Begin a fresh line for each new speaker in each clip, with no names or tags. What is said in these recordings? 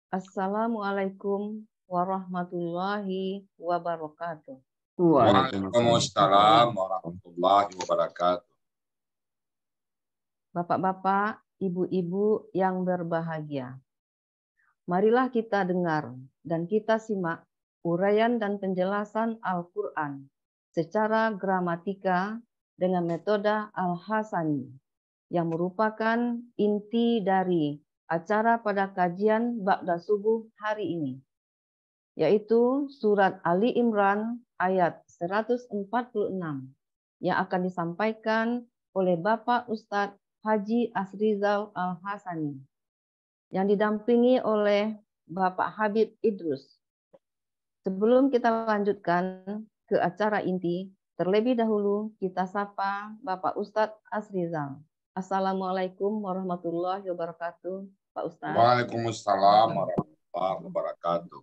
Assalamualaikum warahmatullahi wabarakatuh.
Waalaikumsalam warahmatullahi wabarakatuh.
Bapak-bapak, ibu-ibu yang berbahagia, marilah kita dengar dan kita simak uraian dan penjelasan Al-Quran secara gramatika dengan metode Al-Hasani yang merupakan inti dari acara pada kajian Ba'da Subuh hari ini, yaitu surat Ali Imran ayat 146 yang akan disampaikan oleh Bapak Ustadz Haji Asrizal Al-Hasani yang didampingi oleh Bapak Habib Idrus. Sebelum kita lanjutkan ke acara inti, terlebih dahulu kita sapa Bapak Ustadz Asrizal. Assalamualaikum warahmatullahi wabarakatuh, Pak Ustadz.
Waalaikumsalam warahmatullahi wabarakatuh.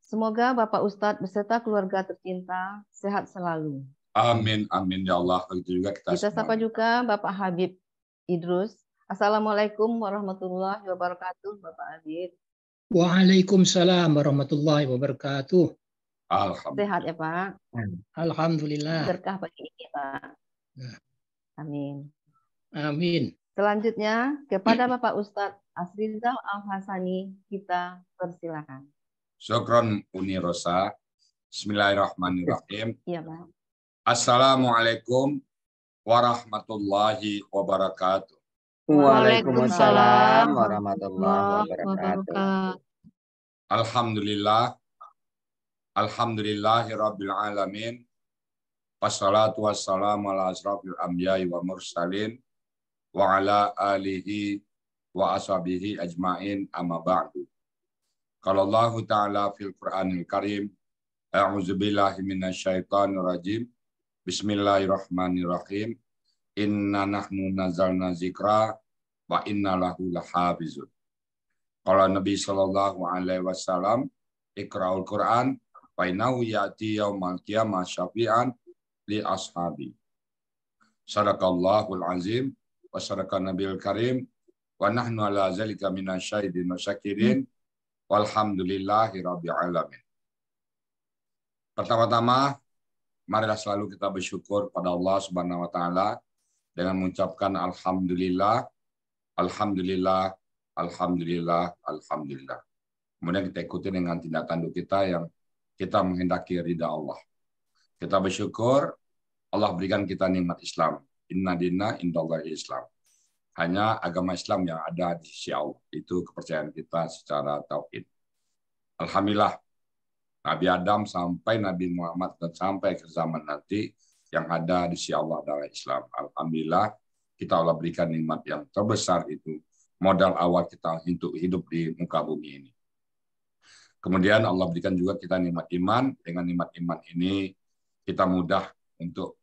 Semoga Bapak Ustadz beserta keluarga tercinta sehat selalu.
Amin, amin ya Allah. Begitu juga kita
sapa juga Bapak Habib Idrus. Assalamualaikum warahmatullahi wabarakatuh, Bapak Habib.
Waalaikumsalam warahmatullahi wabarakatuh.
Sehat ya Pak?
Alhamdulillah.
Berkah pagi ini Pak. Amin.
Amin.
Selanjutnya kepada Bapak Ustadz Asrizal Al-Hasani kita persilakan.
Syukron Uni Rosa. Bismillahirrahmanirrahim.
Iya Pak.
Assalamualaikum warahmatullahi wabarakatuh.
Waalaikumsalam warahmatullahi wabarakatuh.
Alhamdulillah. Alhamdulillahirabbil alamin. Wassalatu wassalamu ala asrofil anbiya'i wa mursalin wa ala alihi wa ashabihi ajmain amma ba'du. Qala Allah Ta'ala fil Qur'anil Karim, a'udzubillahi minasyaitonir rajim. Bismillahirrahmanirrahim. Inna nahnu nazzalna dzikra wa inna lahu lahafizun. Qala Nabi sallallahu alaihi wasallam, iqra'ul Qur'an wa innahu ya'ti yaumal qiyamah syafi'an li ashabi. Sadaqallahul azim wa sadaqan nabiyil karim wa nahnu ala zalika minasyahidin wa syakirin walhamdulillahi rabbil alamin. Pertama-tama, marilah selalu kita bersyukur pada Allah Subhanahu wa taala dengan mengucapkan alhamdulillah, alhamdulillah, alhamdulillah, alhamdulillah. Kemudian kita ikuti dengan tindak tanduk kita yang kita menghendaki ridha Allah. Kita bersyukur Allah berikan kita nikmat Islam. Inna dinna indallahi Islam. Hanya agama Islam yang ada di sisi Allah. Itu kepercayaan kita secara tauhid. Alhamdulillah, Nabi Adam sampai Nabi Muhammad dan sampai ke zaman nanti yang ada di sisi Allah adalah Islam. Alhamdulillah, kita Allah berikan nikmat yang terbesar itu. Modal awal kita untuk hidup di muka bumi ini. Kemudian Allah berikan juga kita nikmat iman. Dengan nikmat iman ini kita mudah untuk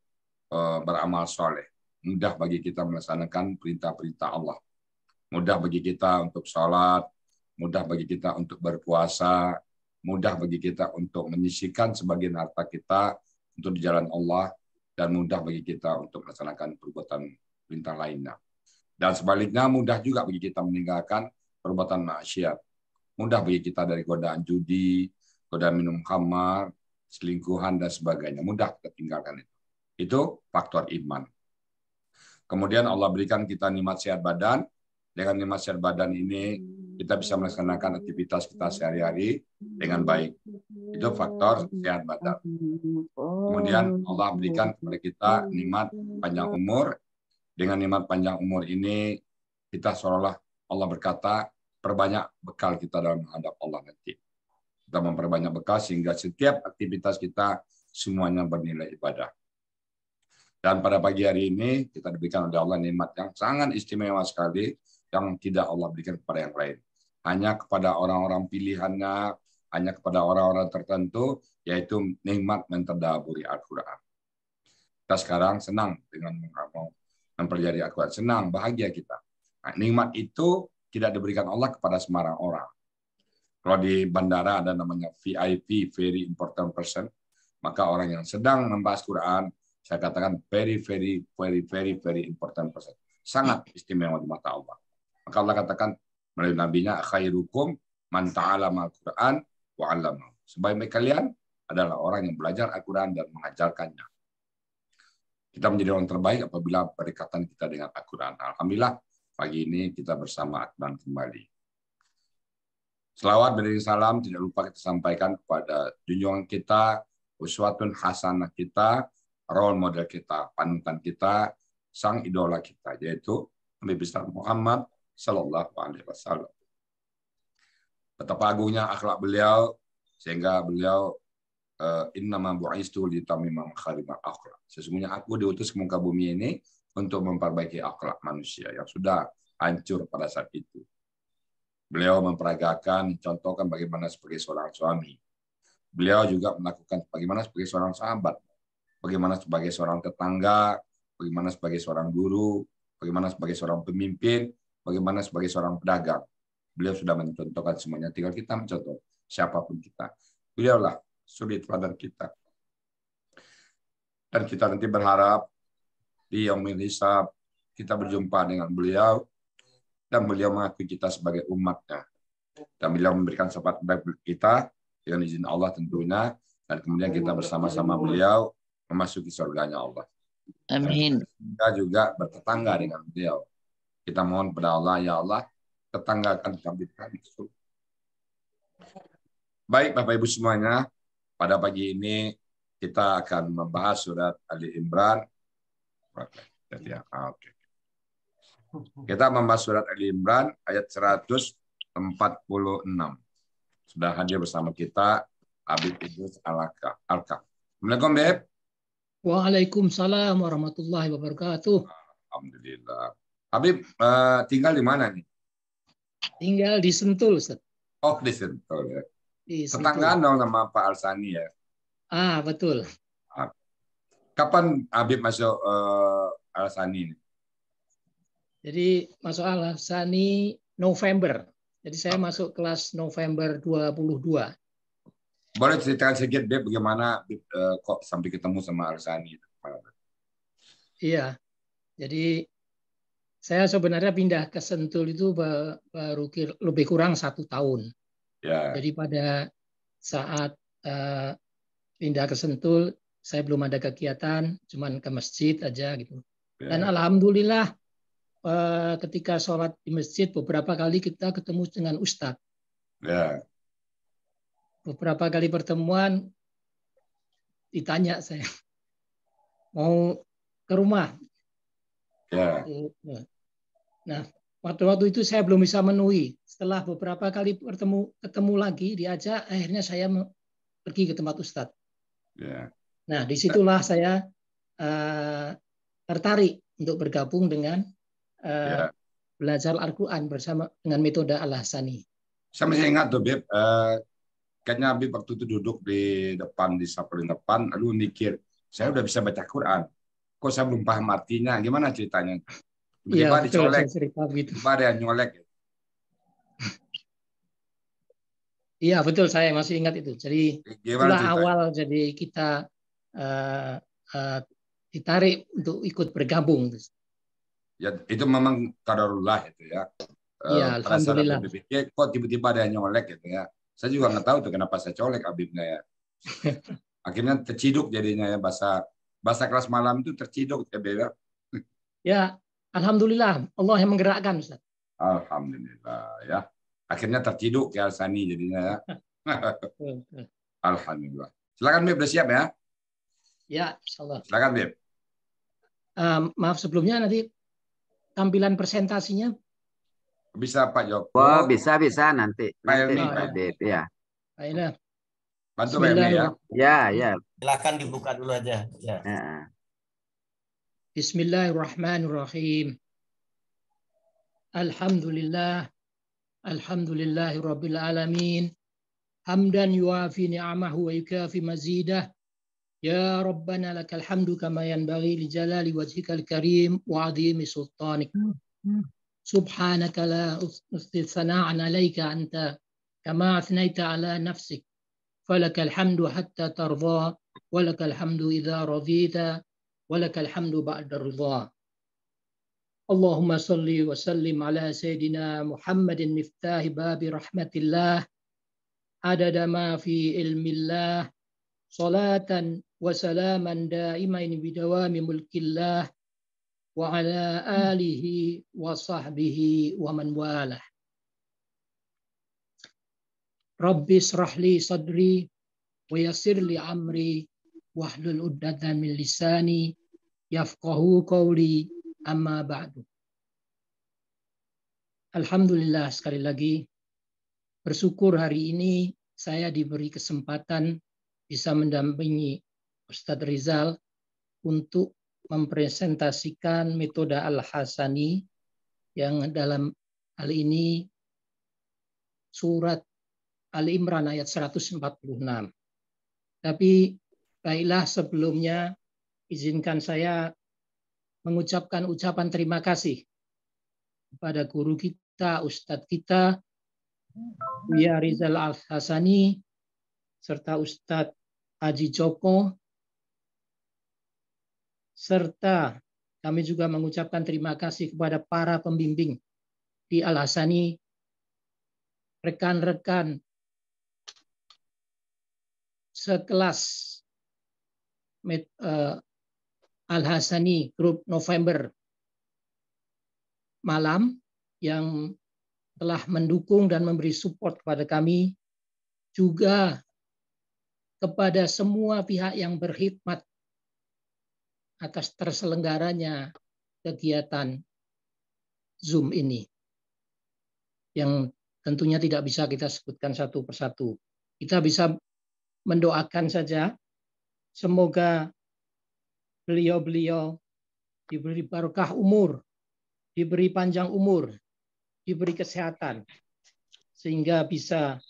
beramal soleh. Mudah bagi kita melaksanakan perintah-perintah Allah. Mudah bagi kita untuk sholat. Mudah bagi kita untuk berpuasa. Mudah bagi kita untuk menyisihkan sebagian harta kita untuk di jalan Allah. Dan mudah bagi kita untuk melaksanakan perbuatan perintah lainnya. Dan sebaliknya mudah juga bagi kita meninggalkan perbuatan maksiat. Mudah bagi kita dari godaan judi, godaan minum khamar, selingkuhan, dan sebagainya. Mudah kita tinggalkan itu. Itu faktor iman. Kemudian Allah berikan kita nikmat sehat badan. Dengan nikmat sehat badan ini, kita bisa melaksanakan aktivitas kita sehari-hari dengan baik. Itu faktor sehat badan. Kemudian Allah berikan kepada kita nikmat panjang umur. Dengan nikmat panjang umur ini, kita seolah-olah Allah berkata, perbanyak bekal kita dalam menghadap Allah nanti. Kita memperbanyak bekal sehingga setiap aktivitas kita semuanya bernilai ibadah. Dan pada pagi hari ini kita diberikan oleh Allah nikmat yang sangat istimewa sekali yang tidak Allah berikan kepada yang lain. Hanya kepada orang-orang pilihannya, hanya kepada orang-orang tertentu, yaitu nikmat mentadaburi Al-Quran. Kita sekarang senang dengan mempelajari Al-Quran. Senang, bahagia kita. Nah, nikmat itu tidak diberikan Allah kepada sembarang orang. Kalau di bandara ada namanya VIP, very important person, maka orang yang sedang membahas Quran, saya katakan very important person. sangat istimewa di mata Allah. Maka Allah katakan melalui nabinya, khairukum man ta'allama al-Qur'an wa 'allamahu. Sebaik-baik kalian adalah orang yang belajar Al-Quran dan mengajarkannya. Kita menjadi orang terbaik apabila berdekatan kita dengan Al-Quran. Alhamdulillah, pagi ini kita bersama Al-Quran kembali. Selawat beriring salam tidak lupa kita sampaikan kepada junjungan kita, uswatun hasanah kita, role model kita, panutan kita, sang idola kita, yaitu Nabi besar Muhammad Sallallahu Alaihi Wasallam. Betapa agungnya akhlak beliau sehingga beliau innama bu'istu litammima makarimal akhlak. Sesungguhnya aku diutus ke muka bumi ini untuk memperbaiki akhlak manusia yang sudah hancur pada saat itu. Beliau memperagakan, mencontohkan bagaimana sebagai seorang suami. Beliau juga melakukan bagaimana sebagai seorang sahabat, bagaimana sebagai seorang tetangga, bagaimana sebagai seorang guru, bagaimana sebagai seorang pemimpin, bagaimana sebagai seorang pedagang. Beliau sudah mencontohkan semuanya, tinggal kita mencontoh siapapun kita. Beliaulah suri teladan kita. Dan kita nanti berharap di Yaumil Hisab kita berjumpa dengan beliau dan beliau mengakui kita sebagai umatnya. Dan beliau memberikan syafaat baik kita dengan izin Allah tentunya, dan kemudian kita bersama-sama beliau memasuki surganya Allah.
Amin.
Kita juga bertetangga dengan beliau. Kita mohon kepada Allah, ya Allah, tetanggakan kami. Baik Bapak Ibu semuanya, pada pagi ini kita akan membahas surat Ali Imran. Kita membahas surat Ali Imran ayat 146. Sudah hadir bersama kita Habib Idrus Al-Arka. Assalamualaikum, Beb.
Waalaikumsalam warahmatullahi wabarakatuh.
Alhamdulillah. Habib tinggal di mana nih?
Tinggal di Sentul, Ustaz.
Oh, di Sentul ya.
Di Sentul.
Tetanggaan dong sama Pak Alsani ya.
Ah, betul.
Kapan Habib masuk Alsani?
Jadi masuk Al-Sani November. Jadi saya masuk kelas November 22.
Boleh ceritakan sedikit, Beb, bagaimana kok sampai ketemu sama Alsani?
Iya. Jadi saya sebenarnya pindah ke Sentul itu baru lebih kurang 1 tahun.
Ya.
Jadi pada saat pindah ke Sentul, saya belum ada kegiatan, cuman ke masjid aja gitu.
Ya.
Dan alhamdulillah ketika sholat di masjid beberapa kali kita ketemu dengan Ustadz.
Ya.
Beberapa kali pertemuan ditanya saya mau ke rumah.
Ya.
Nah, waktu itu saya belum bisa memenuhi. Setelah beberapa kali ketemu lagi diajak, akhirnya saya pergi ke tempat Ustadz.
Ya.
Nah, disitulah saya tertarik untuk bergabung dengan belajar Al-Quran bersama dengan metode Al-Hasani.
Saya masih ingat tuh, Beb, kayaknya Habib waktu itu duduk di depan, di samping depan, lalu mikir, saya udah bisa baca Quran, kok saya belum paham artinya, gimana ceritanya? Tiba-tiba dicolek, tiba ada yang nyolek.
Iya betul, saya masih ingat itu. Jadi itulah awal jadi kita ditarik untuk ikut bergabung.
Ya, itu memang qadarullah itu ya.
Iya, alhamdulillah.
Berpikir, kok tiba-tiba ada yang nyolek gitu ya. Saya juga nggak tahu tuh kenapa saya colek Habibnya ya. Akhirnya terciduk jadinya ya, bahasa kelas malam itu terciduk ya Beb.
Ya, alhamdulillah Allah yang menggerakkan Ustaz.
Alhamdulillah ya. Akhirnya terciduk ya Alsani jadinya ya. Alhamdulillah. Silakan Beb, udah siap ya?
Ya, insyaallah.
Silakan Beb.
Maaf sebelumnya nanti tampilan presentasinya
bisa Pak Joko.
Oh, bisa nanti.
Pak Elmi,
ya.
Baiklah.
Bantu Pak Elmi ya.
Ya.
Silakan dibuka dulu aja. Ya.
Bismillahirrahmanirrahim. Alhamdulillah. Alhamdulillahirabbil alamin. Hamdan yuafi ni'amahu wa yukafi mazidah. Ya Rabbana lakal hamdu kama yanbaghi li jalali wajhikal karim wa 'azimi sultanik. Subhanaka la uhsi thana'an 'alaika anta kama athnaita 'ala nafsik. Falakal hamdu hatta tardha wa lakal hamdu idza radita wa lakal hamdu ba'da ridha. Allahumma salli wa sallim ala Sayyidina Muhammadin miftahi babi rahmatillah adada ma fi ilmillah salatan wa salaman daimain bidawami mulkillah wa ala alihi wa sahbihi wa man walah. Rabbi srahli sadri wa yassir li amri wahlul 'uqdatam min lisani yafqahu qawli. Amma ba'du. Alhamdulillah, sekali lagi bersyukur hari ini saya diberi kesempatan bisa mendampingi Ustadz Rizal untuk mempresentasikan metode Al-Hasani yang dalam hal ini surat Ali Imran ayat 146. Tapi baiklah, sebelumnya izinkan saya mengucapkan ucapan terima kasih kepada guru kita, Ustadz kita, Buya Rizal Al-Hasani, serta Ustadz Haji Joko, serta kami juga mengucapkan terima kasih kepada para pembimbing di Al-Hasani, rekan-rekan sekelas Al-Hasani Grup November Malam yang telah mendukung dan memberi support kepada kami, juga kepada semua pihak yang berkhidmat atas terselenggaranya kegiatan Zoom ini, yang tentunya tidak bisa kita sebutkan satu persatu. Kita bisa mendoakan saja semoga beliau-beliau diberi barokah umur, diberi panjang umur, diberi kesehatan, sehingga bisa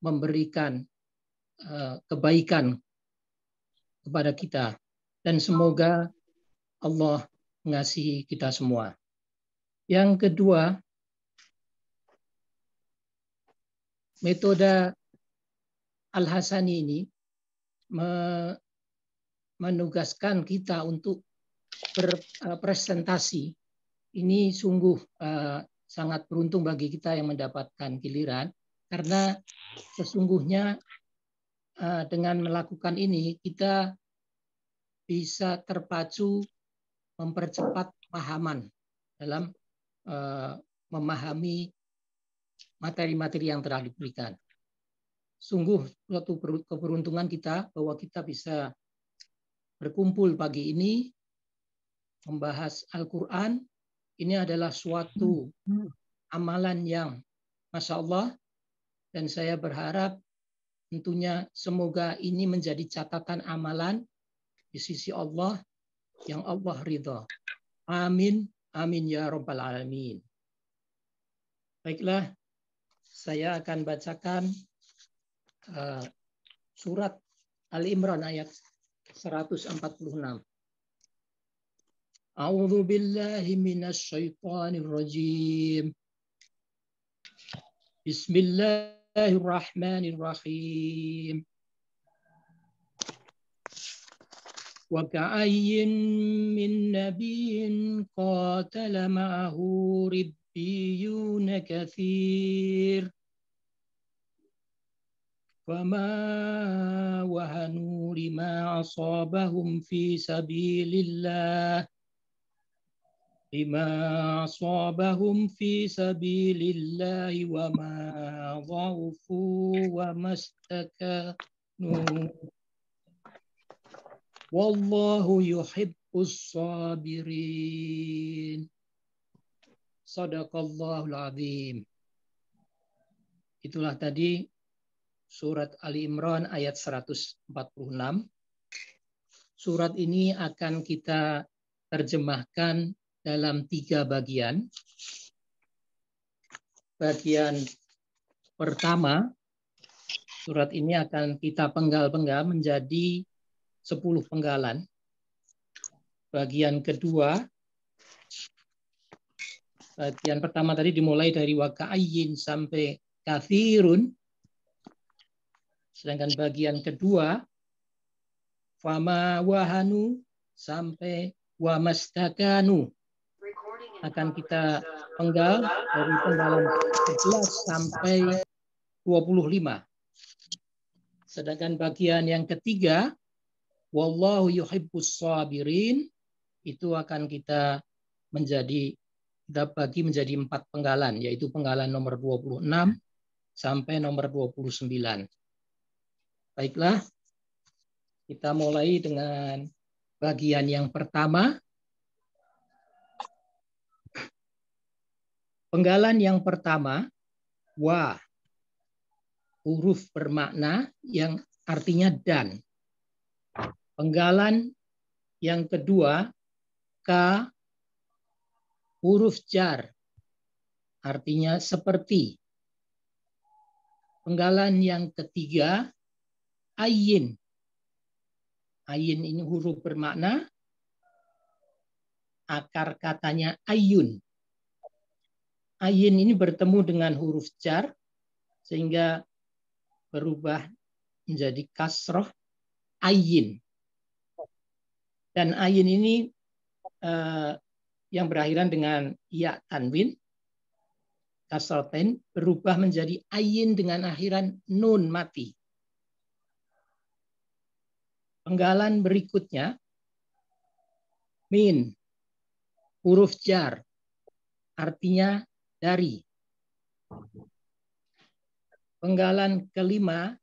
memberikan kebaikan kepada kita. Dan semoga Allah mengasihi kita semua. Yang kedua, metode Al-Hasani ini menugaskan kita untuk berpresentasi. Ini sungguh sangat beruntung bagi kita yang mendapatkan giliran, karena sesungguhnya dengan melakukan ini kita bisa terpacu mempercepat pemahaman dalam memahami materi-materi yang telah diberikan. Sungguh suatu keberuntungan kita bahwa kita bisa berkumpul pagi ini membahas Al-Quran. Ini adalah suatu amalan yang Masya Allah, dan saya berharap tentunya semoga ini menjadi catatan amalan di sisi Allah yang Allah ridha. Amin, amin ya rabbal alamin. Baiklah, saya akan bacakan surat Ali Imran ayat 146. A'udzu billahi minasy syaithanir rajim. Bismillahirrahmanirrahim. Wa ka'ayyin min nabiyyin qatala ma'ahu ribbiyun katsir. Fama wahanu lima asabahum fi sabilillah wa ma dhaufu wa mastakanu wallahu yuhibbus sabirin. Shadaqallahul azim. Itulah tadi surat Ali Imran ayat 146. Surat ini akan kita terjemahkan dalam 3 bagian. Bagian pertama, surat ini akan kita penggal-penggal menjadi 10 penggalan. Bagian kedua, bagian pertama tadi dimulai dari waka'ayyin sampai kathirun. Sedangkan bagian kedua, fama wahanu sampai wamastakanu. akan kita penggal dari penggalan 11 sampai 25. Sedangkan bagian yang ketiga, wallahu yuhibbus sabirin, itu akan kita bagi menjadi 4 penggalan, yaitu penggalan nomor 26 sampai nomor 29. Baiklah, kita mulai dengan bagian yang pertama. Penggalan yang pertama, wa, huruf bermakna yang artinya dan. Penggalan yang kedua, ka, huruf jar, artinya seperti. Penggalan yang ketiga, ayin. Ayin ini huruf bermakna, akar katanya ayun. Ayin ini bertemu dengan huruf jar, sehingga berubah menjadi kasroh, ayin. Dan ayin ini yang berakhiran dengan ya tanwin, kasrotain, berubah menjadi ayin dengan akhiran nun mati. Penggalan berikutnya, min, huruf jar, artinya dari. Penggalan kelima,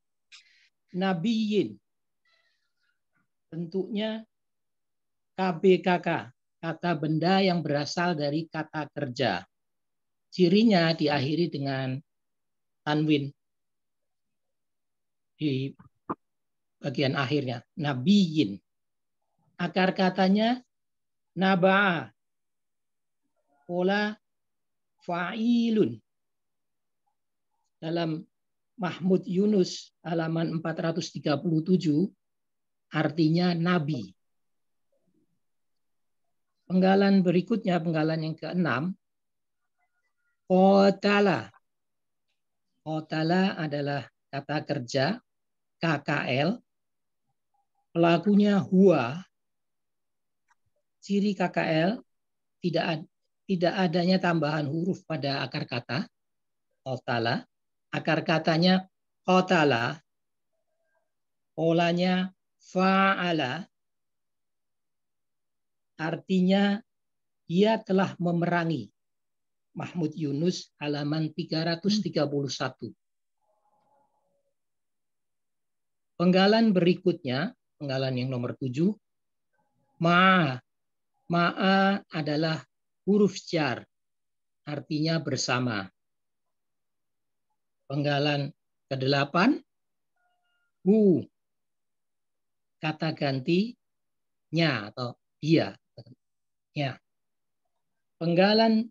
nabiyin, bentuknya KBKK, kata benda yang berasal dari kata kerja. Cirinya diakhiri dengan tanwin di bagian akhirnya, nabiyin. Akar katanya naba'a, pola fa'ilun. Dalam Mahmud Yunus halaman 437 artinya nabi. Penggalan berikutnya, penggalan yang keenam, qatala. Qatala adalah kata kerja, KKL. Pelakunya huwa. Ciri KKL tidak adanya tambahan huruf pada akar kata. Qatala. Akar katanya qatala. Polanya fa'ala. Artinya dia telah memerangi. Mahmud Yunus halaman 331. Penggalan berikutnya, penggalan yang nomor 7, ma'a. Ma'a adalah huruf jar, artinya bersama. Penggalan ke-8, hu, kata ganti nya atau dia. Ya. Penggalan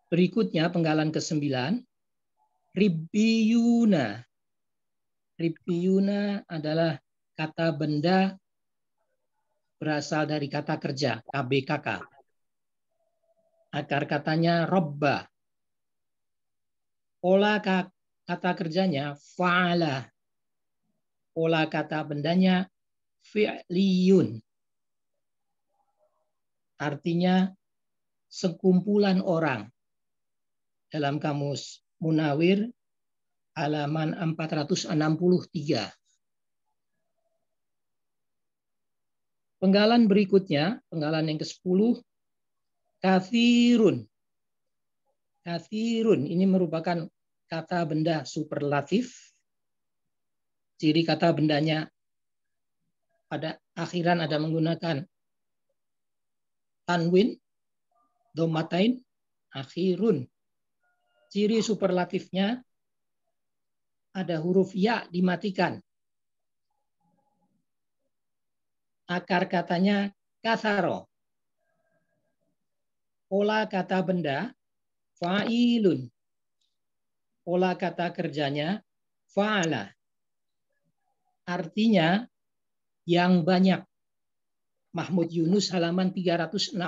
berikutnya, penggalan ke-9, ribbiyuna. Ribbiyuna adalah kata benda berasal dari kata kerja, KBKK. Akar katanya robba. Pola kata kerjanya fa'ala. Pola kata bendanya fi'liyun. Artinya sekumpulan orang. Dalam kamus Munawir halaman 463. Penggalan berikutnya, penggalan yang ke-10, kathirun. Kathirun ini merupakan kata benda superlatif. Ciri kata bendanya pada akhiran ada menggunakan tanwin, domatain, akhirun. Ciri superlatifnya ada huruf ya dimatikan. Akar katanya katharo. Pola kata benda fa'ilun. Pola kata kerjanya fa'ala. Artinya yang banyak. Mahmud Yunus halaman 368.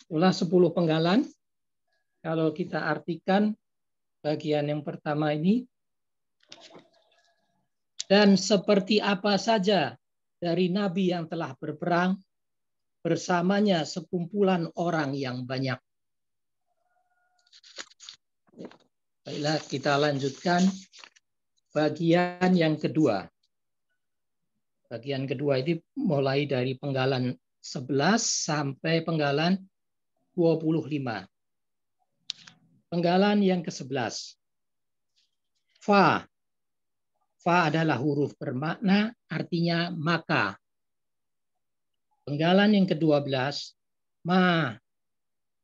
Itulah 10 penggalan. Kalau kita artikan bagian yang pertama ini, dan seperti apa saja dari nabi yang telah berperang, bersamanya sekumpulan orang yang banyak. Baiklah, kita lanjutkan bagian yang kedua. Bagian kedua ini mulai dari penggalan 11 sampai penggalan 25. Penggalan yang ke-11. Fa. Fa adalah huruf bermakna, artinya maka. Penggalan yang ke-12. Ma.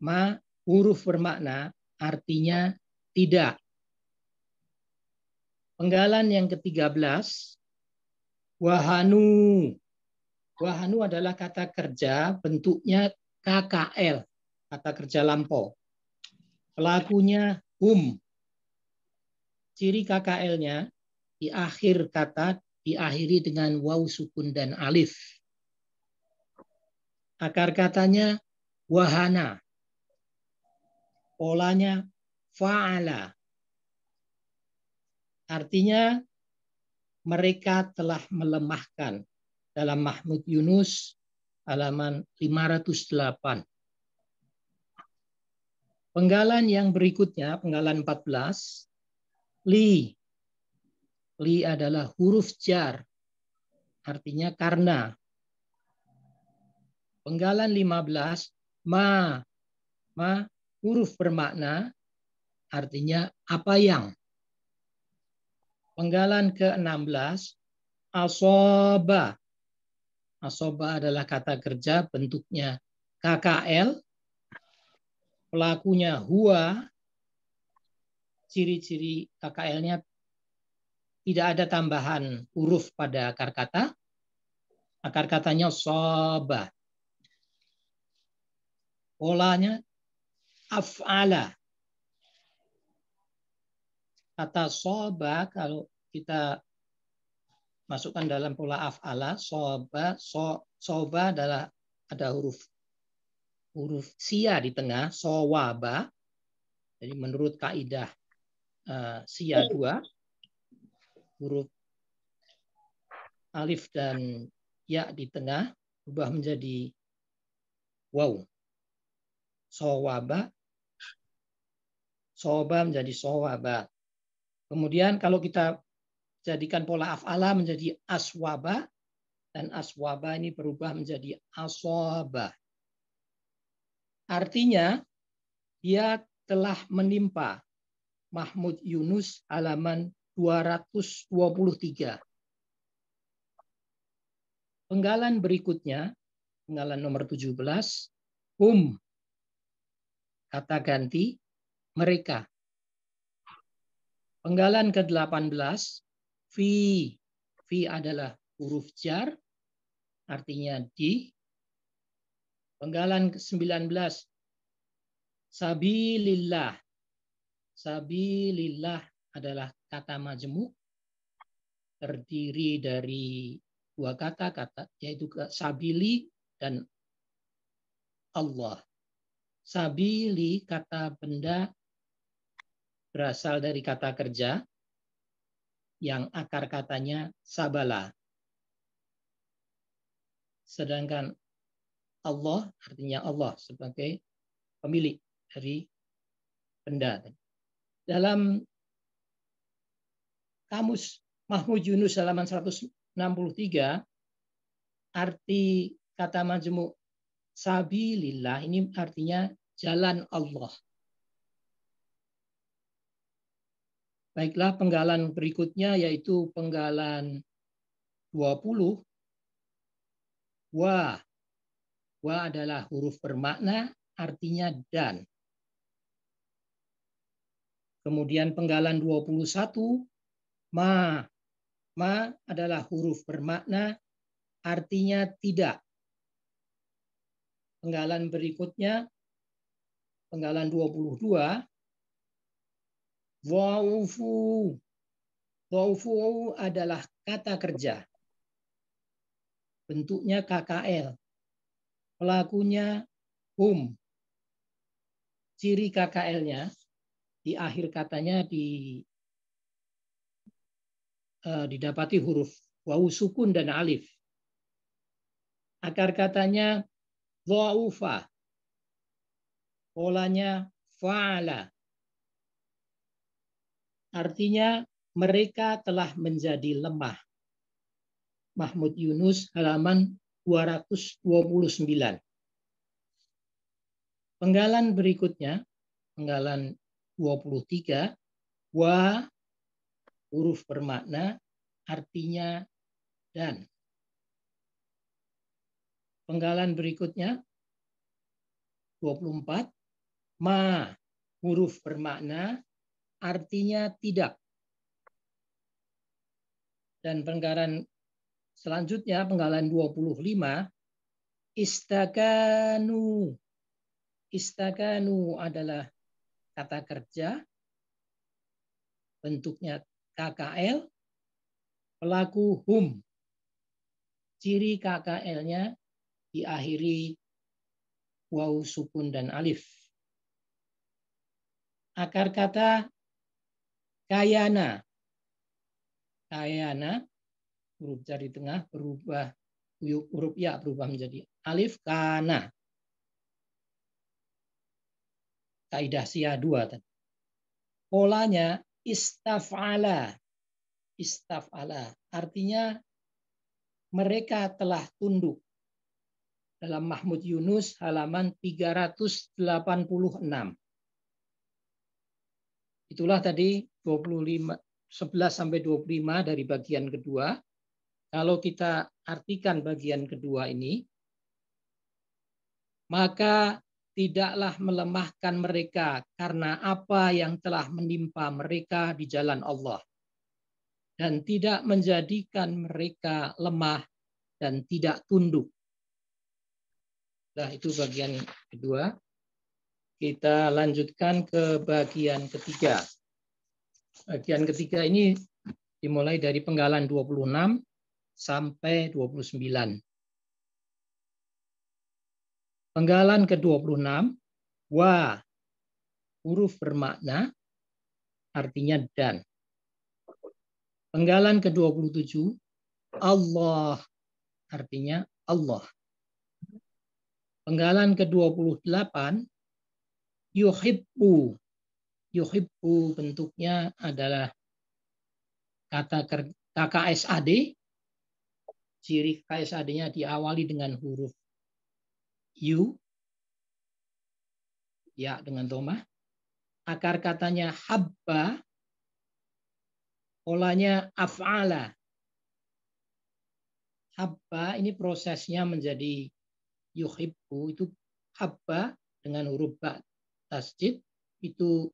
Ma huruf bermakna, artinya tidak. Penggalan yang ke-13. Wahanu. Wahanu adalah kata kerja bentuknya KKL, kata kerja lampau. Pelakunya hum. Ciri KKL-nya di akhir kata diakhiri dengan waw sukun dan alif. Akar katanya wahana. Polanya fa'ala. Artinya mereka telah melemahkan. Dalam Mahmud Yunus halaman 508. Penggalan yang berikutnya, penggalan 14, li. Li adalah huruf jar, artinya karena. Penggalan 15, ma. Ma huruf bermakna, artinya apa yang. Penggalan ke-16, asoba. Asoba adalah kata kerja bentuknya KKL. Pelakunya huwa, ciri-ciri KKL-nya tidak ada tambahan huruf pada akar kata. Akar katanya soba. Polanya af'ala. Kata soba kalau kita masukkan dalam pola af'ala, soba, soba adalah ada huruf sia di tengah, sowaba. Jadi menurut kaidah sia 2, huruf alif dan ya di tengah berubah menjadi waw. Sowaba, soba menjadi sowaba. Kemudian kalau kita jadikan pola af'ala menjadi aswaba, dan aswaba ini berubah menjadi asoba. Artinya dia telah menimpa Mahmud Yunus halaman 223. Penggalan berikutnya, penggalan nomor 17, hum. Kata ganti, mereka. Penggalan ke-18, fi. Fi adalah huruf jar, artinya di. Penggalan ke-19, sabilillah. Sabilillah adalah kata majemuk, terdiri dari dua kata, yaitu sabili dan Allah. Sabili kata benda berasal dari kata kerja yang akar katanya sabala. Sedangkan Allah artinya Allah sebagai pemilik dari benda. Dalam kamus Mahmud Yunus halaman 163, arti kata majemuk sabilillah ini artinya jalan Allah. Baiklah, penggalan berikutnya yaitu penggalan 20. Wa. Wa adalah huruf bermakna, artinya dan. Kemudian penggalan 21, ma. Ma adalah huruf bermakna, artinya tidak. Penggalan berikutnya, penggalan 22, dhaufu. Dhaufu adalah kata kerja. Bentuknya KKL. Pelakunya hum. Ciri KKL-nya di akhir katanya didapati huruf waw sukun dan alif. Akar katanya dha'ufa. Polanya fa'ala. Artinya mereka telah menjadi lemah. Mahmud Yunus halaman 229. Penggalan berikutnya, penggalan 23, wa huruf bermakna artinya dan. Penggalan berikutnya 24, ma huruf bermakna artinya tidak. Dan penggalan selanjutnya, penggalan 25, istakanu. Istakanu adalah kata kerja, bentuknya KKL, pelaku hum. Ciri KKL-nya diakhiri waw sukun dan alif. Akar kata kayana. Kayana, huruf jari tengah berubah, huruf ya berubah menjadi alif kana. Kaidah Syiah 2 tadi. Polanya istaf'ala. Istaf'ala artinya mereka telah tunduk. Dalam Mahmud Yunus halaman 386. Itulah tadi 11 sampai 25 dari bagian kedua. Kalau kita artikan bagian kedua ini, maka tidaklah melemahkan mereka karena apa yang telah menimpa mereka di jalan Allah. Dan tidak menjadikan mereka lemah dan tidak tunduk. Nah, itu bagian kedua. Kita lanjutkan ke bagian ketiga. Bagian ketiga ini dimulai dari penggalan 26 sampai 29. Penggalan ke-26, wa huruf bermakna artinya dan. Penggalan ke-27, Allah artinya Allah. Penggalan ke-28, yuhibbu. Yuhibbu bentuknya adalah kata KKSAD. Ciri KKSAD-nya diawali dengan huruf yu, ya dengan domah. Akar katanya habba, polanya af'ala. Habba ini prosesnya menjadi yuhibbu, itu habba dengan huruf ba tasjid, itu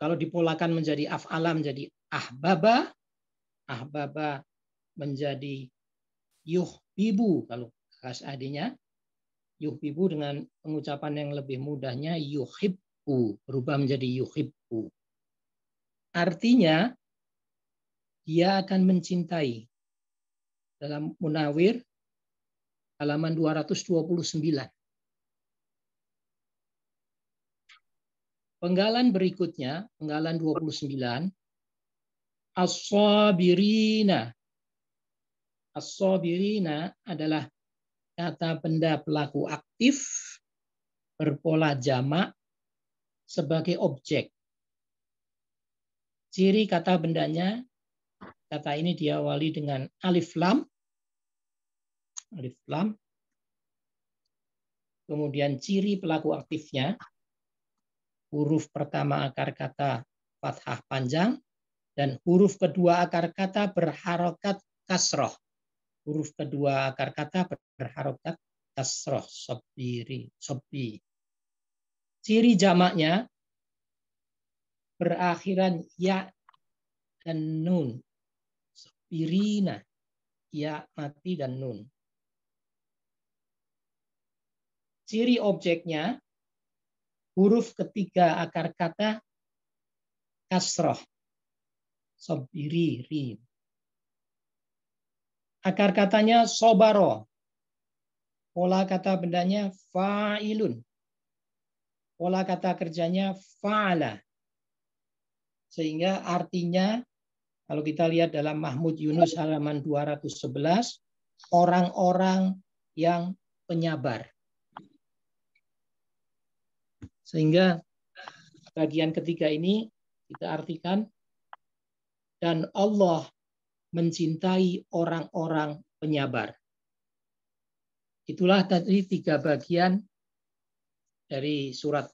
kalau dipolakan menjadi af'ala menjadi ahbaba, ahbaba menjadi yuhbibu, kalau KSAD-nya yuhbibu dengan pengucapan yang lebih mudahnya yuhibbu, berubah menjadi yuhibbu. Artinya dia akan mencintai. Dalam Munawir halaman 229. Penggalan berikutnya, penggalan 29, as-sabirina. As-sabirina adalah kata benda pelaku aktif berpola jamak sebagai objek. Ciri kata bendanya, kata ini diawali dengan alif lam. Alif lam. Kemudian ciri pelaku aktifnya, huruf pertama akar kata fathah panjang, dan huruf kedua akar kata berharokat kasroh. Huruf kedua akar kata berharokat kasroh, sobiri, sobi. Ciri jamaknya berakhiran ya dan nun. Sobirina, ya mati dan nun. Ciri objeknya, huruf ketiga akar kata kasroh, sobiri, ri. Akar katanya sobaro. Pola kata bendanya fa'ilun. Pola kata kerjanya fa'ala. Sehingga artinya, kalau kita lihat dalam Mahmud Yunus halaman 211, orang-orang yang penyabar. Sehingga bagian ketiga ini kita artikan, dan Allah mencintai orang-orang penyabar. Itulah tadi 3 bagian dari surat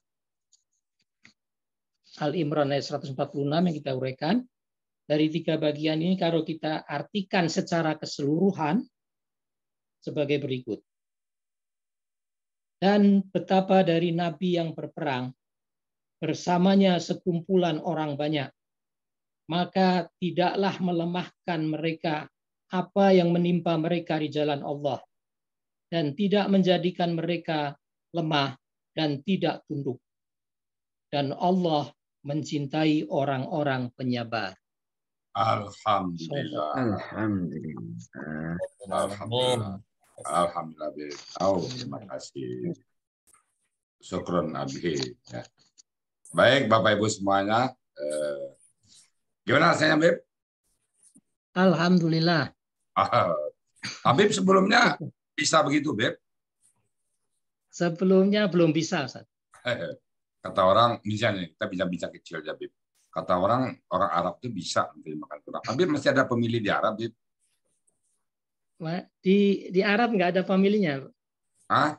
Al-Imran ayat 146 yang kita uraikan. Dari 3 bagian ini kalau kita artikan secara keseluruhan sebagai berikut. Dan betapa dari nabi yang berperang bersamanya sekumpulan orang banyak, maka tidaklah melemahkan mereka apa yang menimpa mereka di jalan Allah, dan tidak menjadikan mereka lemah dan tidak tunduk. Dan Allah mencintai orang-orang penyabar.
Alhamdulillah.
Alhamdulillah.
Alhamdulillah. Alhamdulillah. Oh, terima kasih. Syukron Abi. Ya. Baik, Bapak Ibu semuanya. Gimana rasanya, Beb?
Alhamdulillah.
Habib sebelumnya bisa begitu, Beb?
Sebelumnya belum bisa, Ustaz.
Kata orang, misalnya kita bincang-bincang kecil ya, Beb. Kata orang Arab itu bisa makan kurang. Habib masih ada pemilih di Arab, Beb?
Di Arab nggak ada familinya.
Hah?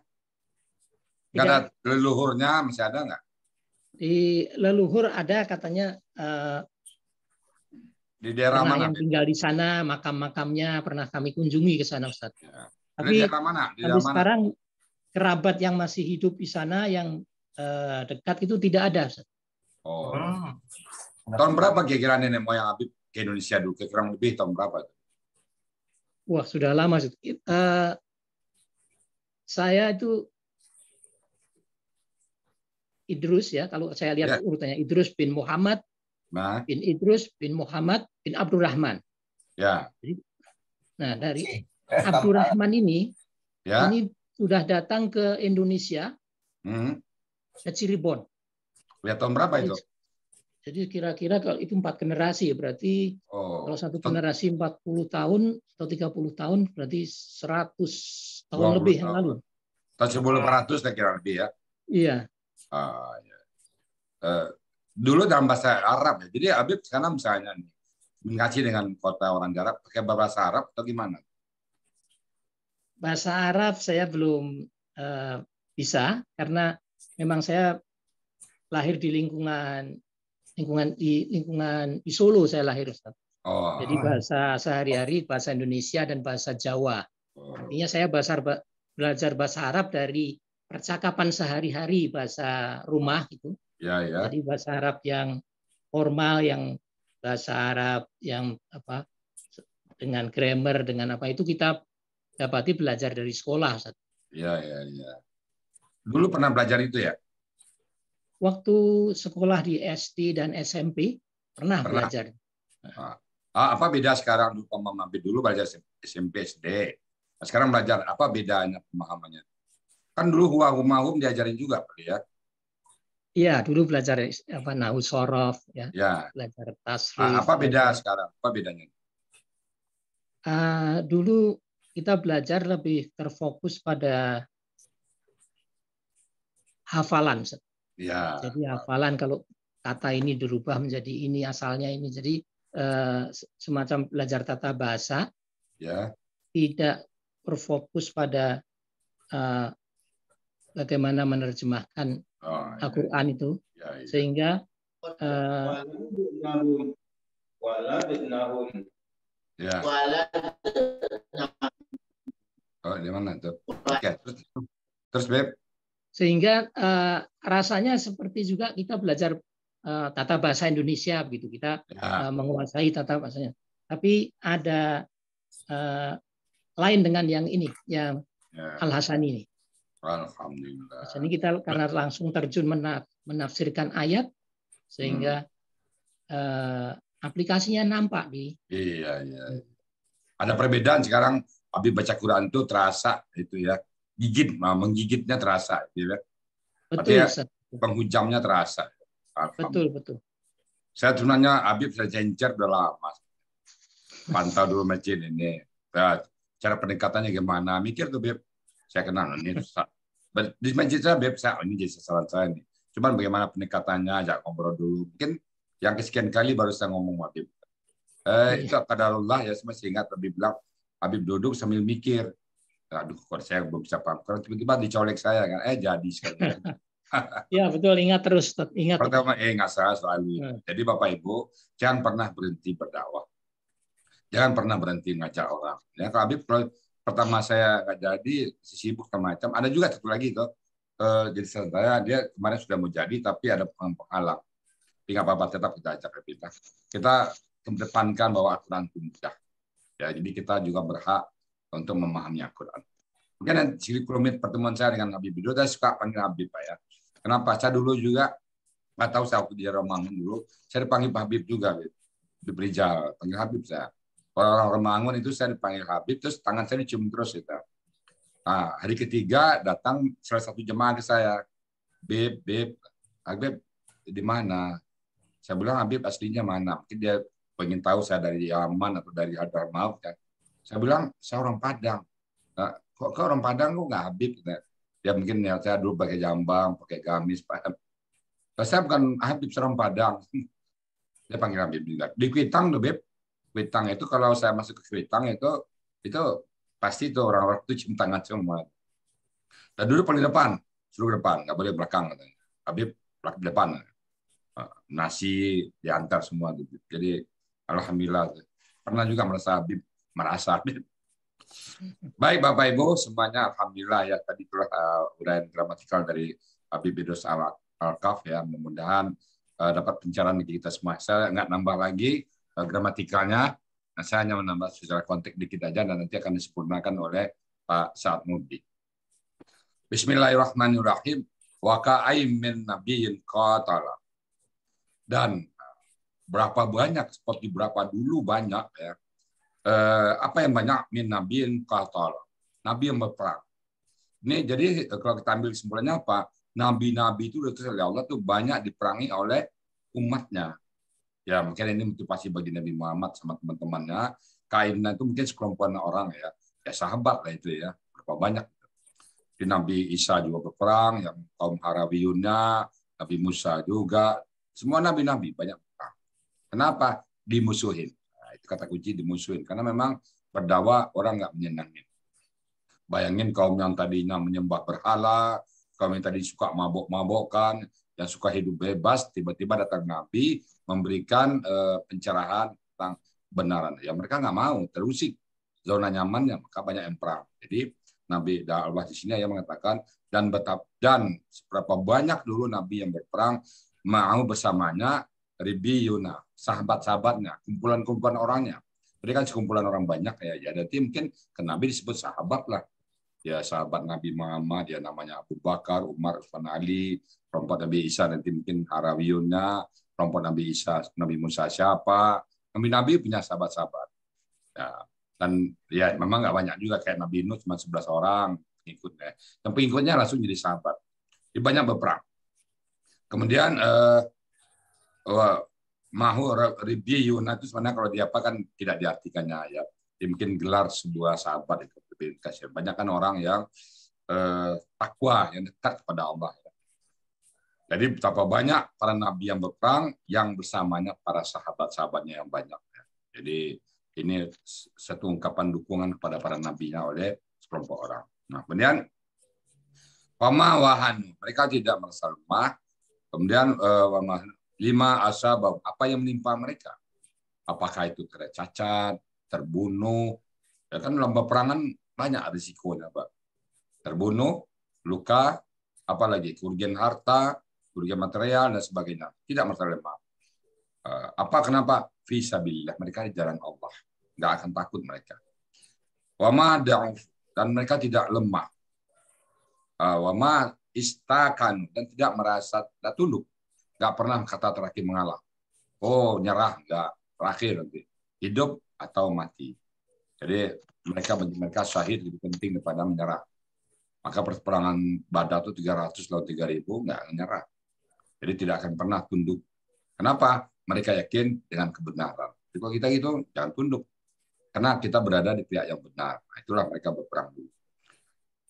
Nggak ada leluhurnya, masih ada nggak?
Di leluhur ada katanya,
di daerah
pernah
mana?
yang tinggal di sana, makam-makamnya pernah kami kunjungi ke sana, Ustaz.
Ya.
Tapi
daerah mana? Di
sampai
daerah mana?
sekarang kerabat yang masih hidup di sana yang dekat itu tidak ada, Ustaz.
Oh. Tahun berapa kira-kira nenek moyang Habib ke Indonesia dulu? Kurang lebih tahun berapa?
Wah, sudah lama. Saya itu Idrus ya, kalau saya lihat urutannya Idrus bin Muhammad, bin Idrus bin Muhammad bin Abdurrahman.
Ya.
Nah, dari Abdurrahman ini sudah datang ke Indonesia, ke Cirebon.
Lihat tahun berapa itu?
Jadi kira-kira kalau itu 4 generasi, berarti kalau satu generasi 40 tahun atau 30 tahun, berarti 100 tahun lebih yang lalu.
Tahun 1800 saya kira lebih ya.
Iya.
Ya. Dulu dalam bahasa Arab ya. Jadi Habib sekarang misalnya nih, mengaji dengan kota orang Arab, pakai bahasa Arab atau gimana?
Bahasa Arab saya belum bisa, karena memang saya lahir di lingkungan di Solo, saya lahir, Ustaz. Jadi bahasa sehari-hari bahasa Indonesia dan bahasa Jawa. Artinya saya belajar bahasa Arab dari percakapan sehari-hari, bahasa rumah gitu.
Ya.
Jadi bahasa Arab yang formal, yang bahasa Arab yang apa dengan grammar, dengan apa itu kita dapati belajar dari sekolah, Ustaz.
Ya. Dulu pernah belajar itu ya?
Waktu sekolah di SD dan SMP pernah belajar.
Apa beda sekarang dulu belajar SMP SD? Sekarang belajar apa bedanya pemahamannya? Kan dulu huwa-humahum diajarin juga, ya?
Iya, dulu belajar nahwu shorof, ya. Belajar tasrif.
Apa beda sekarang? Apa bedanya?
Dulu kita belajar lebih terfokus pada hafalan.
Ya.
Jadi hafalan, kalau kata ini dirubah menjadi ini, asalnya ini. Jadi semacam belajar tata bahasa.
Ya.
Tidak berfokus pada bagaimana menerjemahkan Al-Quran itu.
Ya.
Sehingga
di mana tuh? Oke. Terus Beb?
Sehingga rasanya seperti juga kita belajar tata bahasa Indonesia begitu, kita menguasai tata bahasanya. Tapi ada lain dengan yang ini, yang Al-Hasan ini.
Alhamdulillah.
Jadi kita karena langsung terjun menafsirkan ayat, sehingga aplikasinya nampak di.
Iya. Ada perbedaan sekarang. Habib baca Quran itu terasa itu ya. Menggigitnya terasa, gitu.
Betul.
Penghujamnya terasa.
Betul.
Saya sebenarnya Habib saya cencer udah lama. Pantau dulu masjid ini. Cara pendekatannya gimana? Mikir tuh, Beb. Saya kenal ini. Di masjid saya, Beb, ini jadi sasaran saya nih. Cuman bagaimana pendekatannya, ajak ngobrol dulu. Mungkin yang kesekian kali baru saya ngomong Habib. Itu qadarullah ya, saya masih ingat Habib bilang, Habib duduk sambil mikir. Aduh, kok saya belum bisa paham. Kalau tiba-tiba dicolek saya kan, jadi sekali.
Ya betul, ingat terus, ingat.
Pertama, ingat saya selalu. Jadi Bapak Ibu, jangan pernah berhenti berdakwah. Jangan pernah berhenti ngajak orang. Ya, kalau Habib, pertama saya nggak jadi, sibuk macam. Ada juga satu lagi tuh. Jadi saya dia kemarin sudah mau jadi, tapi ada penghalang. Tapi nggak apa-apa, tetap kita ajak kita kedepankan bahwa Al-Quran itu mudah. Ya, jadi kita juga berhak untuk memahami Al-Quran. Mungkin kurikulum pertemuan saya dengan Habib dulu, saya suka panggil Habib Pak ya. Kenapa? Saya dulu juga nggak tahu, saya waktu di Romangun dulu, saya dipanggil Habib juga, Habib Rizal, panggil Habib saya. Orang-orang Romangun itu saya dipanggil Habib, terus tangan saya dicium terus gitu. Nah, hari ketiga datang salah satu jemaah ke saya, Habib, Habib di mana? Saya bilang Habib aslinya mana? Mungkin dia pengen tahu saya dari Yaman atau dari Hadramaut kan. Saya bilang saya orang Padang. Nah, kok orang Padang kok nggak Habib? Ya mungkin ya saya dulu pakai jambang, pakai gamis, Pak. Saya bukan Habib, seorang Padang. Dia panggil Habib juga. Di Kuitang tuh, Beb. Kuitang itu kalau saya masuk ke Kuitang itu pasti itu orang-orang itu cium tangan semua. Dan dulu paling depan, suruh depan, nggak boleh belakang. Habib belakang depan. Nasi diantar semua gitu. Jadi alhamdulillah pernah juga merasa Habib. Baik Bapak Ibu semuanya, alhamdulillah ya, tadi itulah uraian gramatikal dari Habib Idrus Al-Kaf ya, mudah-mudahan dapat pencerahan bagi kita semua. Saya nggak nambah lagi gramatikalnya, saya hanya menambah secara konteks dikit aja dan nanti akan disempurnakan oleh Pak Sa'ad Mudi. Bismillahirrahmanirrahim. Wa ka'ayyin min nabiyyin qatala. Dan berapa banyak, seperti berapa dulu banyak ya. Apa yang banyak min nabiyin qatal, nabi yang berperang. Ini jadi kalau kita ambil kesimpulannya apa? Nabi-nabi itu oleh Allah tuh banyak diperangi oleh umatnya. Ya mungkin ini motivasi bagi Nabi Muhammad sama teman-temannya. Kainnya itu mungkin sekelompok orang ya, sahabat lah itu ya. Berapa banyak? Di Nabi Isa juga berperang, yang kaum Harawiyunnya, Nabi Musa juga, semua nabi-nabi banyak berperang. Kenapa? Dimusuhin. Itu kata kunci, dimusuhin. Karena memang berdakwah orang nggak menyenangin. Bayangin kaum yang tadinya menyembah berhala, kaum yang tadi suka mabok-mabokan, yang suka hidup bebas, tiba-tiba datang Nabi memberikan pencerahan tentang kebenaran. Ya mereka nggak mau, terusik zona nyamannya, maka banyak yang perang. Jadi Nabi Allah di sini yang mengatakan dan seberapa banyak dulu Nabi yang berperang mau bersamanya Ribiyuna, sahabat-sahabatnya, kumpulan-kumpulan orangnya. Jadi kan sekumpulan orang banyak ya. Jadi mungkin ke Nabi disebut sahabat lah. Ya sahabat Nabi Muhammad, ya namanya Abu Bakar, Umar, Utsman, Ali, kelompok Nabi Isa nanti mungkin Harawiyunnya, kelompok Nabi Isa, Nabi Musa siapa. Nabi punya sahabat-sahabat. Ya, dan ya memang nggak banyak juga kayak Nabi Nuh cuma 11 orang pengikutnya. Dan pengikutnya langsung jadi sahabat. Jadi banyak berperang. Kemudian Mahu Ribiyun itu sebenarnya kalau diapa kan tidak diartikannya ya. Mungkin gelar sebuah sahabat itu kasih. Banyak kan orang yang takwa, yang dekat kepada Allah. Ya. Jadi betapa banyak para nabi yang berperang yang bersamanya para sahabat-sahabatnya yang banyak. Ya. Jadi ini satu ungkapan dukungan kepada para nabinya oleh sekelompok orang. Nah, kemudian pamawahan, mereka tidak merasa lemah. Kemudian lima asabab, apa yang menimpa mereka? Apakah itu cacat, terbunuh? Ya kan dalam peperangan banyak risikonya, Pak. Terbunuh, luka, apalagi kerugian harta, kerugian material dan sebagainya. Tidak merasa lemah. Kenapa? Fisabilillah, mereka di jalan Allah. Nggak akan takut mereka. Wama da'uf, dan mereka tidak lemah. Wama istakan, dan tidak merasa tidak tunduk. Nggak pernah kata terakhir mengalah. Oh, nyerah, nggak. Terakhir nanti. Hidup atau mati. Jadi mereka syahid lebih penting daripada menyerah. Maka perperangan Badar itu 300 lawan 3.000, nggak menyerah. Jadi tidak akan pernah tunduk. Kenapa? Mereka yakin dengan kebenaran. Jadi kalau kita gitu, jangan tunduk. Karena kita berada di pihak yang benar. Nah, itulah mereka berperang dulu.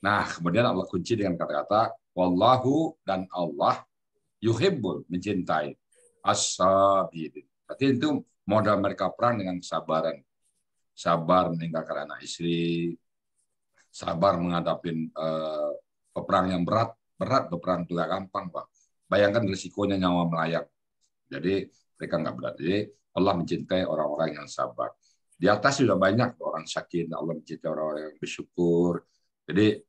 Nah, kemudian Allah kunci dengan kata-kata wallahu, dan Allah yuhibbul, mencintai as-sabirin. Berarti itu modal mereka perang dengan kesabaran. Sabar meninggalkan anak istri, sabar menghadapi peperang yang berat. Berat peperang itu gak gampang, Pak. Bayangkan risikonya nyawa melayang. Jadi mereka nggak berat. Jadi Allah mencintai orang-orang yang sabar. Di atas sudah banyak orang sakit, Allah mencintai orang-orang yang bersyukur. Jadi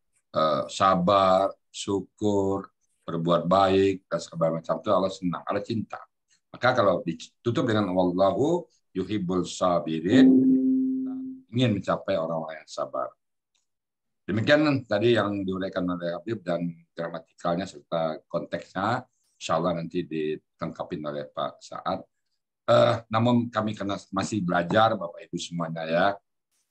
sabar, syukur, berbuat baik, dan segala macam itu Allah senang, Allah cinta. Maka kalau ditutup dengan wallahu yuhibbul sabirin, ingin mencapai orang-orang yang sabar. Demikian tadi yang diuraikan oleh Habib dan gramatikalnya serta konteksnya, insya Allah nanti ditengkapin oleh Pak Saad. Namun kami karena masih belajar Bapak Ibu semuanya ya,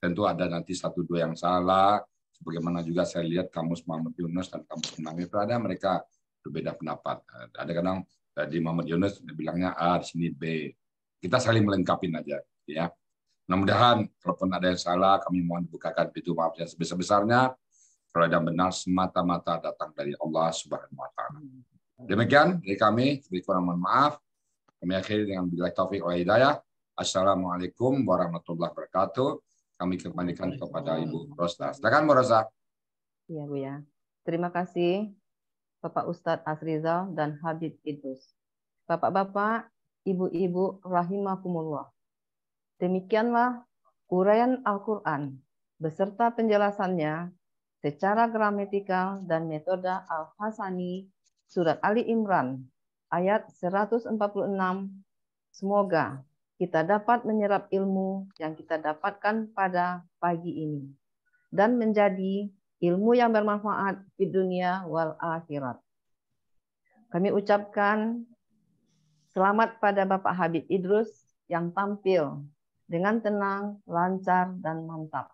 tentu ada nanti 1-2 yang salah. Sebagaimana juga saya lihat kamus Muhammad Yunus dan kamus Menang itu ada mereka berbeda pendapat. Ada kadang di Muhammad Yunus bilangnya A, di sini B. Kita saling melengkapin aja ya. Mudah-mudahan kalaupun ada yang salah, kami mohon dibukakan pintu maaf yang sebesar-besarnya. Kalau ada yang benar, semata-mata datang dari Allah Subhanahu wa Ta'ala. Demikian dari kami, kurang mohon maaf. Kami akhiri dengan billahi taufiq wal hidayah. Assalamualaikum warahmatullahi wabarakatuh. Kami kembalikan kepada Ibu Rosda. Silakan Bu Rosa.
Iya Bu ya. Terima kasih Bapak Ustadz Asrizal dan Habib Idrus. Bapak-bapak, ibu-ibu rahimakumullah. Demikianlah uraian Al-Quran beserta penjelasannya secara gramatikal dan metode Al-Hasani surat Ali Imran ayat 146. Semoga kita dapat menyerap ilmu yang kita dapatkan pada pagi ini dan menjadi ilmu yang bermanfaat di dunia wal akhirat. Kami ucapkan selamat pada Bapak Habib Idrus yang tampil dengan tenang, lancar, dan mantap.